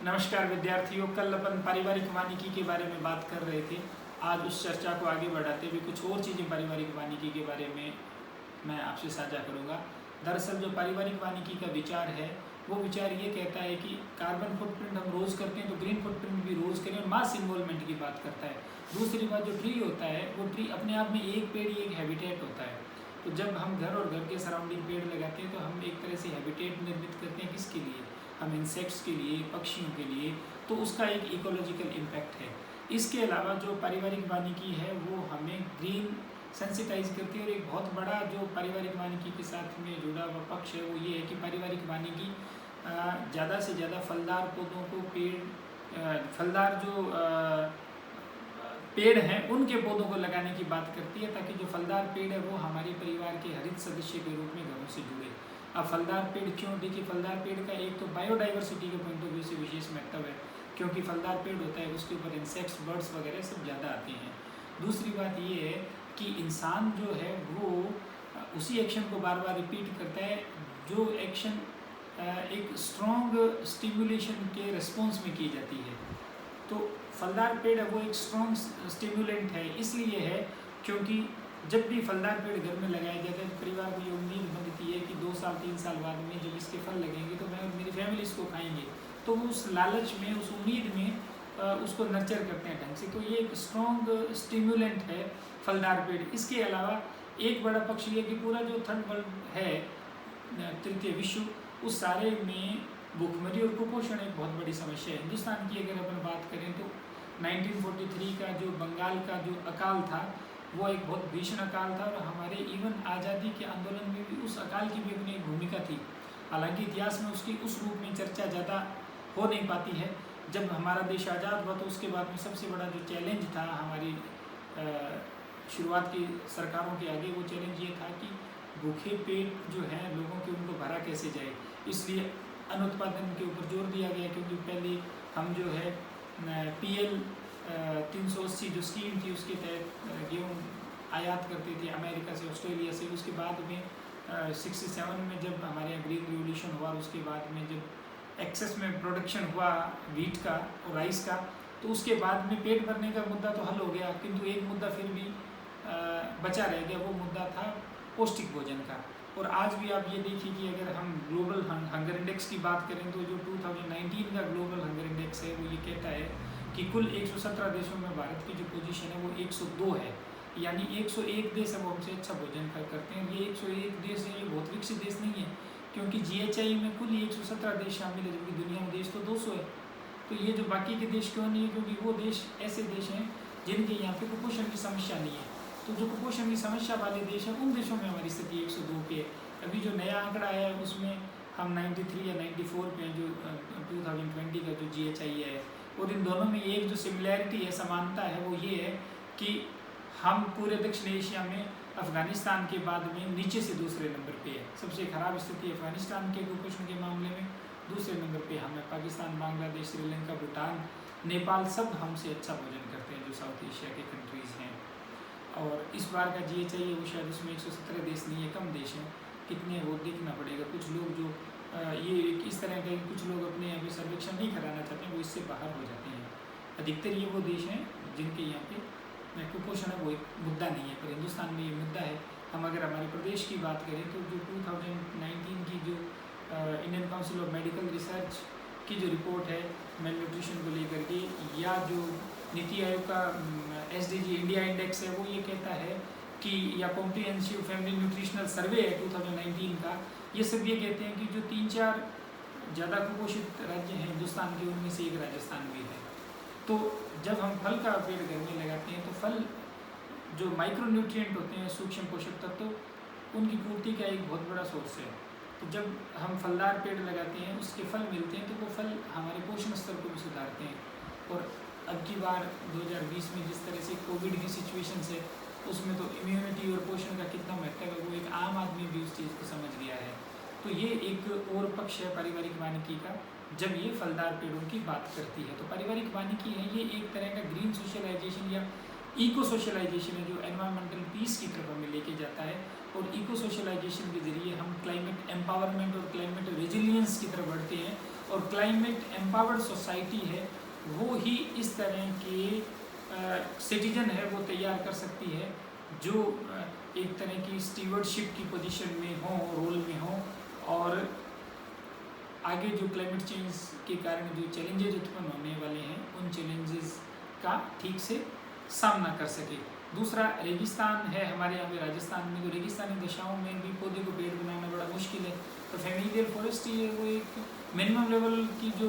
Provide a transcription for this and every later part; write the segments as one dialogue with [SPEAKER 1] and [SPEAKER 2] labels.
[SPEAKER 1] नमस्कार विद्यार्थियों, कल अपन पारिवारिक वानिकी के बारे में बात कर रहे थे। आज उस चर्चा को आगे बढ़ाते हुए कुछ और चीज़ें पारिवारिक वानिकी के बारे में मैं आपसे साझा करूंगा। दरअसल जो पारिवारिक वानिकी का विचार है वो विचार ये कहता है कि कार्बन फुटप्रिंट हम रोज़ करते हैं तो ग्रीन फुटप्रिंट भी रोज़ करें, और मास इन्वॉल्वमेंट की बात करता है। दूसरी बात, जो ट्री होता है वो ट्री अपने आप में एक पेड़ ही एक हैबिटेट होता है। तो जब हम घर और घर के सराउंडिंग पेड़ लगाते हैं तो हम एक तरह से हैबिटेट निर्मित करते हैं। किसके लिए? हम इंसेक्ट्स के लिए, पक्षियों के लिए। तो उसका एक इकोलॉजिकल इम्पैक्ट है। इसके अलावा जो पारिवारिक वानिकी है वो हमें ग्रीन सेंसिटाइज करती है। और एक बहुत बड़ा जो पारिवारिक वानिकी के साथ में जुड़ा हुआ पक्ष है वो ये है कि पारिवारिक वानिकी ज़्यादा से ज़्यादा फलदार पौधों को फलदार जो पेड़ हैं उनके पौधों को लगाने की बात करती है, ताकि जो फलदार पेड़ है वो हमारे परिवार के हरित सदस्य के रूप में घरों से जुड़े। अब फलदार पेड़ क्यों? देखिए, फलदार पेड़ का एक तो बायोडाइवर्सिटी के पॉइंट ऑफ व्यू से विशेष महत्व है, क्योंकि फलदार पेड़ होता है उसके ऊपर इंसेक्ट्स, बर्ड्स वगैरह सब ज़्यादा आते हैं। दूसरी बात ये है कि इंसान जो है वो उसी एक्शन को बार बार रिपीट करता है जो एक्शन एक स्ट्रॉन्ग स्टिमुलेशन के रिस्पॉन्स में की जाती है। तो फलदार पेड़ है वो एक स्ट्रॉन्ग स्टिमुलेंट है, इसलिए है क्योंकि जब भी फलदार पेड़ घर में लगाया जाता है तो परिवार को ये उम्मीद बनती है कि 2 साल 3 साल बाद में जब इसके फल लगेंगे तो मैं और मेरी फैमिली इसको खाएंगे। तो वो उस लालच में, उस उम्मीद में उसको नर्चर करते हैं ढंग से। तो ये एक स्ट्रॉन्ग स्टिमुलेंट है फलदार पेड़। इसके अलावा एक बड़ा पक्ष ये कि पूरा जो थर्ड वर्ल्ड है, तृतीय विश्व, उस सारे में भूखमरी और कुपोषण एक बहुत बड़ी समस्या है। हिंदुस्तान की अगर अपन बात करें तो 1943 का जो बंगाल का जो अकाल था वो एक बहुत भीषण अकाल था, और हमारे इवन आज़ादी के आंदोलन में भी उस अकाल की भी अपनी एक भूमिका थी। हालांकि इतिहास में उसकी उस रूप में चर्चा ज़्यादा हो नहीं पाती है। जब हमारा देश आज़ाद हुआ तो उसके बाद में सबसे बड़ा जो चैलेंज था हमारी शुरुआत की सरकारों के आगे, वो चैलेंज ये था कि भूखे पेट जो हैं लोगों के, उनको भरा कैसे जाए। इसलिए अनुत्पादन के ऊपर जोर दिया गया, क्योंकि पहले हम जो है PL 380 जो स्कीम थी उसके तहत गेहूँ आयात करते थे अमेरिका से, ऑस्ट्रेलिया से। उसके बाद में 67 में जब हमारे यहाँ ग्रीन रिवोल्यूशन हुआ, उसके बाद में जब एक्सेस में प्रोडक्शन हुआ वीट का और राइस का, तो उसके बाद में पेट भरने का मुद्दा तो हल हो गया, किंतु एक मुद्दा फिर भी बचा रह गया। वो मुद्दा था पौष्टिक भोजन का। और आज भी आप ये देखिए कि अगर हम ग्लोबल हंगर इंडेक्स की बात करें तो जो 2019 का ग्लोबल हंगर इंडेक्स है वो ये कहता है कि कुल 117 देशों में भारत की जो पोजीशन है वो 102 है। यानी 101 देश है वो हमसे अच्छा भोजन करते हैं। ये 101 देश है, ये बहुत विकसित देश नहीं है, क्योंकि GHI में कुल 117 देश शामिल है, जबकि दुनिया में देश तो 200 है। तो ये जो बाकी के देश क्यों नहीं है? क्योंकि वो देश ऐसे देश हैं जिनके यहाँ पे कुपोषण की समस्या नहीं है। तो जो कुपोषण की समस्या वाले देश हैं उन देशों में हमारी स्थिति 102 पे है। अभी जो नया आंकड़ा आया है उसमें हम 93 या 94 पे जो 2020 का जो GHI है। और इन दोनों में एक जो सिमिलैरिटी है, समानता है, वो ये है कि हम पूरे दक्षिण एशिया में अफ़गानिस्तान के बाद में नीचे से दूसरे नंबर पे है। सबसे ख़राब स्थिति अफ़गानिस्तान के कुपोषण के मामले में, दूसरे नंबर पे हमें पाकिस्तान, बांग्लादेश, श्रीलंका, भूटान, नेपाल सब हमसे अच्छा भोजन करते हैं जो साउथ एशिया के कंट्रीज़ हैं। और इस बार का GHI है वो शायद उसमें 117 देश नहीं है, कम देश हैं। कितने वो देखना पड़ेगा। कुछ लोग जो ये इस तरह के कुछ लोग अपने यहाँ पे सर्वेक्षण नहीं कराना चाहते हैं, वो इससे बाहर हो जाते हैं। अधिकतर ये वो देश हैं जिनके यहाँ पे कुपोषण है वो एक मुद्दा नहीं है, पर हिंदुस्तान में ये मुद्दा है। हम अगर हमारे प्रदेश की बात करें तो जो 2019 की जो Indian council of medical research की जो रिपोर्ट है मेल न्यूट्रिशन को लेकर के, या जो नीति आयोग का SDG इंडिया इंडेक्स है वो ये कहता है कि, या कॉम्प्रिहेंसिव फैमिली न्यूट्रिशनल सर्वे है 2019 का, ये सब ये कहते हैं कि जो 3-4 ज़्यादा कुपोषित राज्य हैं हिंदुस्तान के, उनमें से एक राजस्थान भी है। तो जब हम फल का पेड़ घर में लगाते हैं तो फल जो माइक्रो न्यूट्रिएंट होते हैं, सूक्ष्म पोषक तत्व, उनकी पूर्ति का एक बहुत बड़ा सोर्स है। तो जब हम फलदार पेड़ लगाते हैं, उसके फल मिलते हैं, तो वो फल हमारे पोषण स्तर को भी सुधारते हैं। और अब की बार 2020 में जिस तरह से कोविड की सिचुएशन है, उसमें तो इम्यूनिटी और पोषण का कितना महत्व है वो एक आम आदमी भी उस चीज़ को समझ गया है। तो ये एक और पक्ष है पारिवारिक वानिकी का, जब ये फलदार पेड़ों की बात करती है। तो पारिवारिक वानिकी है ये एक तरह का ग्रीन सोशलाइजेशन या इको सोशलाइजेशन है, जो एनवायरमेंटल पीस की तरफ हमें लेके जाता है। और इको सोशलाइजेशन के जरिए हम क्लाइमेट एम्पावरमेंट और क्लाइमेट रेजिलियंस की तरफ बढ़ते हैं। और क्लाइमेट एम्पावर्ड सोसाइटी है वो ही इस तरह के सिटीजन है वो तैयार कर सकती है जो एक तरह की स्टीवर्डशिप की पोजीशन में हो, रोल में हो, और आगे जो क्लाइमेट चेंज के कारण जो चैलेंजेस उत्पन्न होने वाले हैं उन चैलेंजेस का ठीक से सामना कर सके। दूसरा रेगिस्तान है हमारे यहाँ पे राजस्थान में, तो रेगिस्तानी दशाओं में भी पौधे को पेड़ बनाना बड़ा मुश्किल है। तो फेमिलियल फॉरेस्ट्री है वो एक मिनिमम लेवल की जो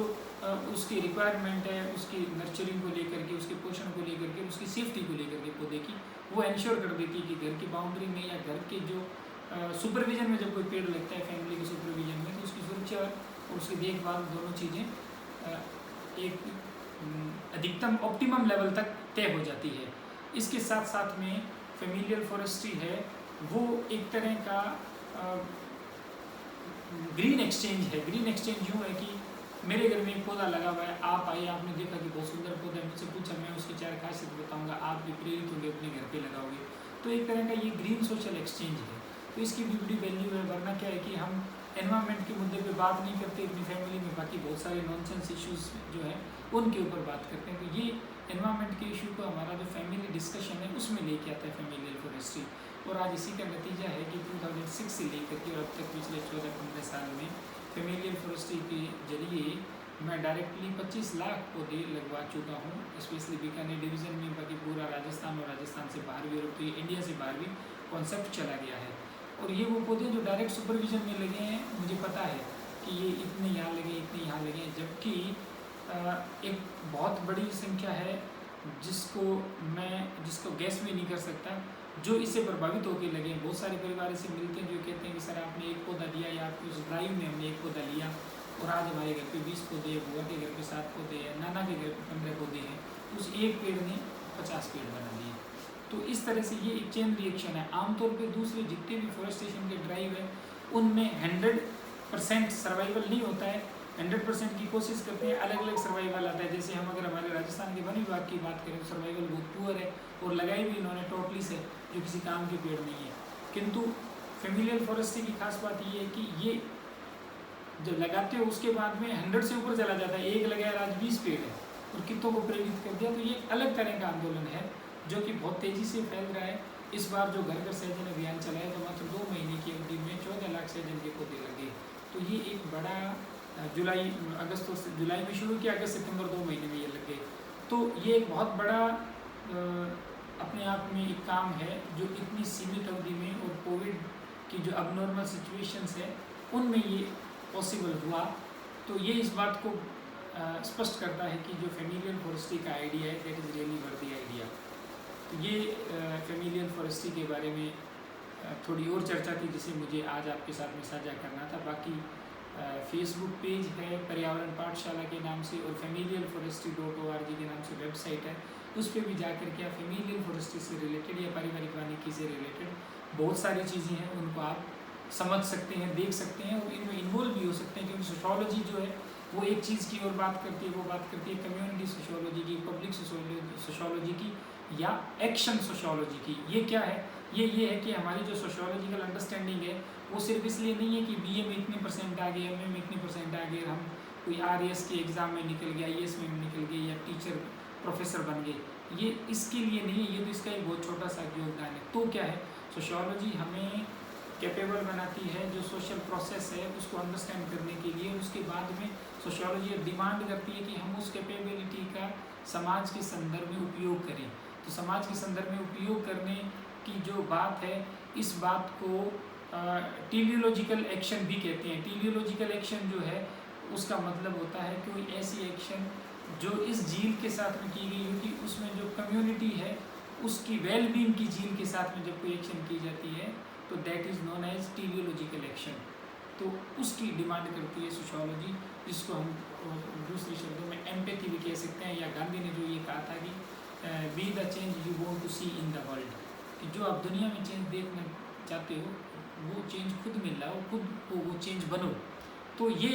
[SPEAKER 1] उसकी रिक्वायरमेंट है, उसकी नर्चरिंग को लेकर के, उसके पोषण को लेकर के, उसकी सेफ्टी को लेकर के पौधे की, वो इंश्योर कर देती है कि घर की बाउंड्री में या घर के जो सुपरविजन में जब कोई पेड़ लगता है फैमिली के सुपरविजन में, तो उसकी सुरक्षा और उसकी देखभाल दोनों चीज़ें एक अधिकतम ऑप्टिमम लेवल तक तय हो जाती है। इसके साथ साथ में फेमिलियल फॉरेस्ट्री है वो एक तरह का ग्रीन एक्सचेंज है। ग्रीन एक्सचेंज यूँ है कि मेरे घर में एक पौधा लगा हुआ है, आप आए, आपने देखा कि बहुत सुंदर पौधा है, मुझसे पूछा, मैं उसकी 4 खासियत बताऊंगा, आप भी प्रेरित होंगे, अपने घर पे लगाओगे, तो एक तरह का ये ग्रीन सोशल एक्सचेंज है। तो इसकी भी बड़ी वैल्यू है। वरना क्या है कि हम एनवायरनमेंट के मुद्दे पे बात नहीं करते अपनी फैमिली में, बाकी बहुत सारे नॉनसेंस इश्यूज जो है उनके ऊपर बात करते हैं। तो ये एनवायरनमेंट के इशू को हमारा जो फैमिली डिस्कशन है उसमें लेके आता है फेमिलियल फॉरेस्ट्री। और आज इसी का नतीजा है कि 2006 से लेकर के और अब तक पिछले 14-15 साल में फेमिलियल फॉरेस्ट्री के जरिए मैं डायरेक्टली 25 लाख पौधे लगवा चुका हूँ, स्पेशली बीकानेर डिवीज़न में, बाकी पूरा राजस्थान और राजस्थान से बाहर भी, और तो इंडिया से बाहर भी कॉन्सेप्ट चला गया है। और ये वो पौधे जो डायरेक्ट सुपरविजन में लगे हैं, मुझे पता है कि ये इतने यहाँ लगे, इतने यहाँ लगे, जबकि एक बहुत बड़ी संख्या है जिसको गैस भी नहीं कर सकता, जो इससे प्रभावित होकर लगे। बहुत सारे परिवार ऐसे मिलते हैं जो कहते हैं कि सर आपने एक पौधा दिया, या आपकी उस ड्राइव में हमने एक पौधा लिया और आज हमारे घर पे 20 पौधे हैं, बुआ के घर पे 7 पौधे हैं, नाना के घर पे 15 पौधे हैं, उस एक पेड़ ने 50 पेड़ बना दिए। तो इस तरह से ये एक चेन रिएक्शन है। आमतौर पे दूसरे जितने भी फॉरेस्टेशन के ड्राइव है उनमें 100% सर्वाइवल नहीं होता है, 100% की कोशिश करते हैं, अलग अलग सर्वाइवल आता है। जैसे हम अगर हमारे राजस्थान के वन विभाग की बात करें तो सर्वाइवल बहुत पुअर है, और लगाई भी इन्होंने टोटली से, जो किसी काम के पेड़ नहीं है। किंतु फेमिलियल फॉरेस्ट्री की खास बात ये है कि ये जब लगाते हो उसके बाद में 100 से ऊपर चला जाता है। एक लगाया आज 20 पेड़ है और कितनों को प्रेरित कर दिया। तो ये एक अलग तरह का आंदोलन है जो कि बहुत तेज़ी से फैल रहा है। इस बार जो घर घर सहजन अभियान चला है तो मात्र 2 महीने की अवधि में 14 लाख सहजन के पौधे लगे। तो ये एक बड़ा जुलाई में शुरू किया, अगस्त सितंबर 2 महीने में ये लग गए। तो ये एक बहुत बड़ा अपने आप में एक काम है जो इतनी सीमित अवधि में, और कोविड की जो अबनॉर्मल सिचुएशंस है उनमें ये पॉसिबल हुआ। तो ये इस बात को स्पष्ट करता है कि जो फेमिलियल फॉरेस्ट्री का आइडिया है दैट इज़ रियली वर्दी आइडिया। तो ये फेमिलियल फॉरेस्ट्री के बारे में थोड़ी और चर्चा थी जिसे मुझे आज आपके साथ में साझा करना था। बाकी फेसबुक पेज है पर्यावरण पाठशाला के नाम से, और familialforestry.org के नाम से वेबसाइट है, उस पर भी जाकर के आप फेमिलियल फॉरेस्ट्री से रिलेटेड या पारिवारिक वानिकी से रिलेटेड बहुत सारी चीज़ें हैं उनको आप समझ सकते हैं, देख सकते हैं और इनमें इन्वॉल्व भी हो सकते हैं। क्योंकि सोशोलॉजी जो है वो एक चीज़ की और बात करती है, वो बात करती है कम्युनिटी सोशोलॉजी की, पब्लिक सोशोलॉजी की, या एक्शन सोशोलॉजी की। ये क्या है? ये है कि हमारी जो सोशोलॉजिकल अंडरस्टैंडिंग है वो सिर्फ इसलिए नहीं है कि बीए में इतने % आ गए, एमए में इतने % आ गए, हम कोई आरएएस के एग्ज़ाम में निकल गए, आईएएस में निकल गए, या टीचर प्रोफेसर बन गए, ये इसके लिए नहीं है। ये तो इसका एक बहुत छोटा सा योगदान है। तो क्या है, सोशोलॉजी हमें कैपेबल बनाती है जो सोशल प्रोसेस है उसको अंडरस्टैंड करने के लिए। उसके बाद में सोशोलॉजी डिमांड करती है कि हम उस कैपेबिलिटी का समाज के संदर्भ में उपयोग करें। तो समाज के संदर्भ में उपयोग करने की जो बात है, इस बात को टेलियोलॉजिकल एक्शन भी कहते हैं। टेलियोलॉजिकल एक्शन जो है उसका मतलब होता है कोई ऐसी एक्शन जो इस झील के साथ में की गई हो कि उसमें जो कम्युनिटी है उसकी वेलबींग की झील के साथ में जब कोई एक्शन की जाती है तो that is known as teleological action. तो उसकी डिमांड करती है सोशोलॉजी, जिसको हम दूसरे शब्दों में एम्पैथी भी कह सकते हैं। या गांधी ने जो ये कहा था कि be the change you want to see in the world, कि जो आप दुनिया में चेंज देखना चाहते हो वो चेंज खुद मिल रहा हो, खुद को वो चेंज बनो। तो ये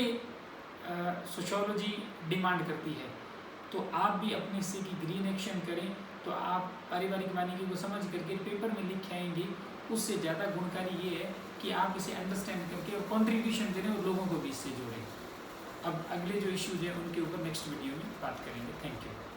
[SPEAKER 1] सोशोलॉजी डिमांड करती है। तो आप भी अपने हिस्से की ग्रीन एक्शन करें। तो आप पारिवारिक वानिकी को समझ करके पेपर में लिख आएंगे, उससे ज़्यादा गुणकारी ये है कि आप इसे अंडरस्टैंड करके और कंट्रीब्यूशन करें और लोगों को भी इससे जोड़ें। अब अगले जो इश्यूज हैं उनके ऊपर नेक्स्ट वीडियो में बात करेंगे। Thank you.